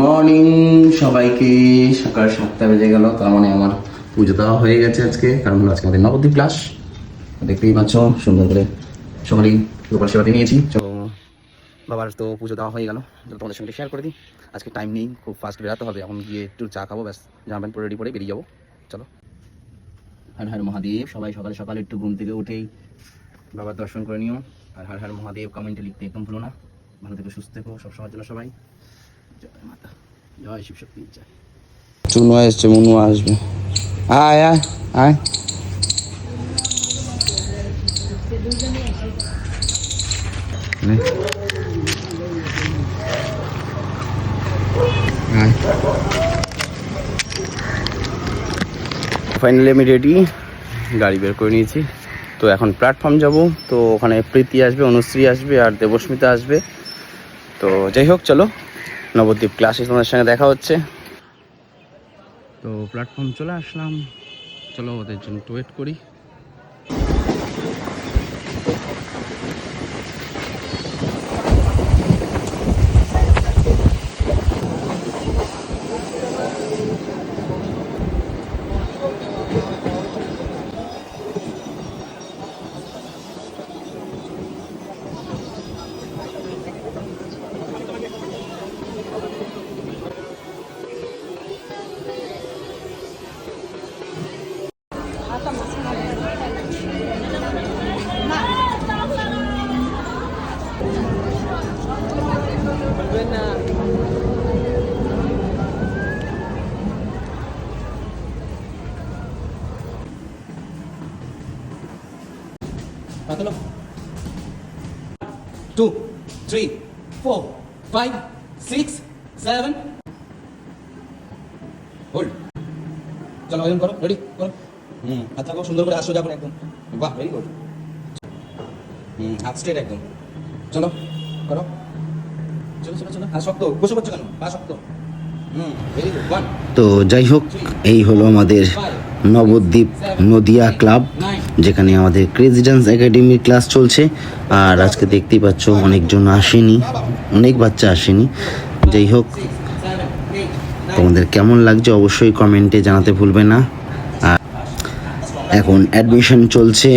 Morning সবাইকে। সকাল 7টা বেজে গেল, তার মানে আমার পুজো দেওয়া হয়ে গেছে আজকে, কারণ হলো আজকে আমাদের নবদ্বীপ ক্লাস। দেখতেই পাচ্ছ সুন্দর করে সকালেই গোপাল সেবাতে নিয়েছি। তো বাবার তো পুজো দেওয়া হয়ে গেল, তোমাদের সঙ্গে শেয়ার করে দিই। আজকে টাইম নেই, খুব ফাস্ট বেরোতে হবে। এখন গিয়ে একটু চা খাবো, ব্যাস জামা প্যান্ট পরে রেডি করে বেরিয়ে যাবো। চলো। হর হর মহাদেব। সবাই সকালে সকালে একটু ঘুম থেকে উঠেই বাবার দর্শন করে নিও। আর হর হর মহাদেব কমেন্টে লিখতে একদম ভুলো না। ভালো থেকো, সুস্থ থেকো, সবসময়ের জন্য সবাই। জয় মাতা, জয় শিব শক্তি, জয়। চুনুয়া এসছে, মুনুয়া আসবে। আয় আয় আয়। ফাইনালি আমি রেডি, গাড়ি বের করে নিয়েছি। তো এখন প্ল্যাটফর্ম যাব। তো ওখানে প্রীতি আসবে, অনুশ্রী আসবে আর দেবস্মিতা আসবে। তো যাই হোক, চলো নবদ্বীপ ক্লাসে তোমাদের সঙ্গে দেখা হচ্ছে। তো প্ল্যাটফর্ম চলে আসলাম, চলো ওদের জন্য ওয়েট করি। Patalo. 2, 3, 4, 5, 6, 7. হোল্ড। চলো আয়োজন করো, রেডি করো। হাত রাখো সুন্দর করে, আসো যাবো একদম। বাহ, ভেরি গুড। হাত স্ট্রেট একদম। চলো করো, চলো চলো চলো। হাত শক্ত, বসে পড়ছো কেন? পা শক্ত। Very good. 1। তো যাই হোক, এই হলো আমাদের নবদ্বীপ নদিয়া ক্লাব, যেখানে আমাদের ক্রেজি ডান্স একাডেমির ক্লাস চলছে। আর আজকে দেখতেই পাচ্ছ অনেকজন আসেনি, অনেক বাচ্চা আসেনি। যাই হোক, তোমাদের কেমন লাগছে অবশ্যই কমেন্টে জানাতে ভুলবে না। আর এখন অ্যাডমিশন চলছে,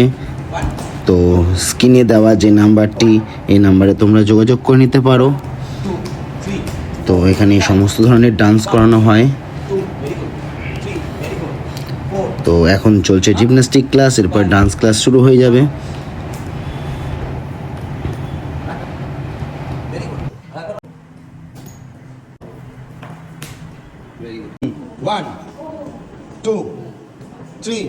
তো স্ক্রিনে দেওয়া যে নাম্বারটি, এই নাম্বারে তোমরা যোগাযোগ করে নিতে পারো। তো এখানে সমস্ত ধরনের ডান্স করানো হয়। তো এখন চলছে জিমন্যাস্টিক ক্লাস, এরপর ডান্স ক্লাস শুরু হয়ে যাবে। One, 2, 3.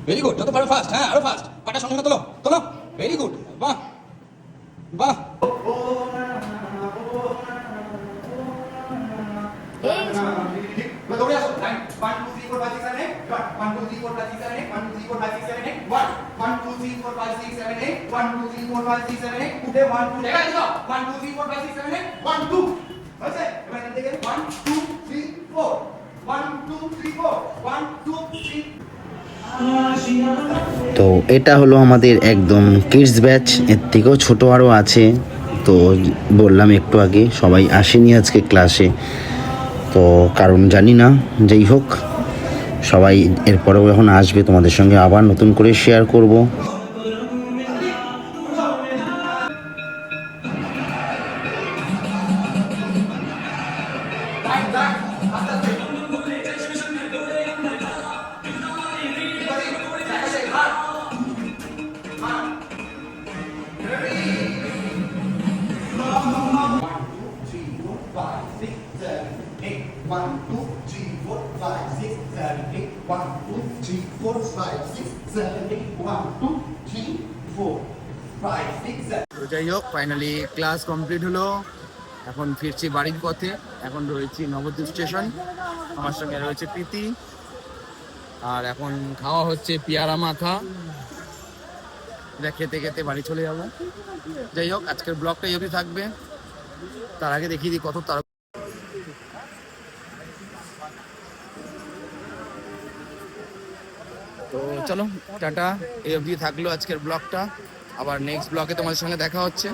Very good. যত পারো ফাস্ট, হ্যাঁ আরো ফাস্ট। পাটা সঙ্গে তোলো তোলো। Very good. বাহ বাহ। দৌড়ে আসো। 1, 2, 3, 4, 5, 6, 7, 8. 1, 2, 3, 4, 5, 6, 7, 8. 1, 2, 3, 4, 5, 6, 7, 8. 1, 2, 3, 4, 5, 6, 7, 8. 1, 2, 3, 4, 5, 6, 7, 8. উঠে 1, 2, দেখা যাচ্ছে। 1, 2, 3, 4, 5, 6, 7, 8. 1, 2 হয়েছে। এবার এখান থেকে 1, 2, 3, 4. 1, 2, 3, 4. 1, 2, 3. তো এটা হলো আমাদের একদম কিডস ব্যাচ, এর থেকেও ছোটো আরও আছে। তো বললাম একটু আগে সবাই আসেনি আজকে ক্লাসে, তো কারণ জানি না। যাই হোক, সবাই এরপরেও এখন আসবে, তোমাদের সঙ্গে আবার নতুন করে শেয়ার করব। যাই হোক, ফাইনালি ক্লাস কমপ্লিট হলো। এখন ফিরছি বাড়ির পথে। এখন রয়েছি নবদ্বীপ স্টেশন, আমার সঙ্গে রয়েছে প্রীতি। আর এখন খাওয়া হচ্ছে পেয়ারা মাখা, এটা খেতে খেতে বাড়ি চলে যাবো। যাই হোক, আজকের ব্লগটা এই অবধি থাকবে। তার আগে দেখিয়ে দিই কত তার। তো চলো টাটা, এই অবধি থাকলো আজকের ব্লগটা। আবার নেক্সট ব্লগে তোমাদের সঙ্গে দেখা হচ্ছে।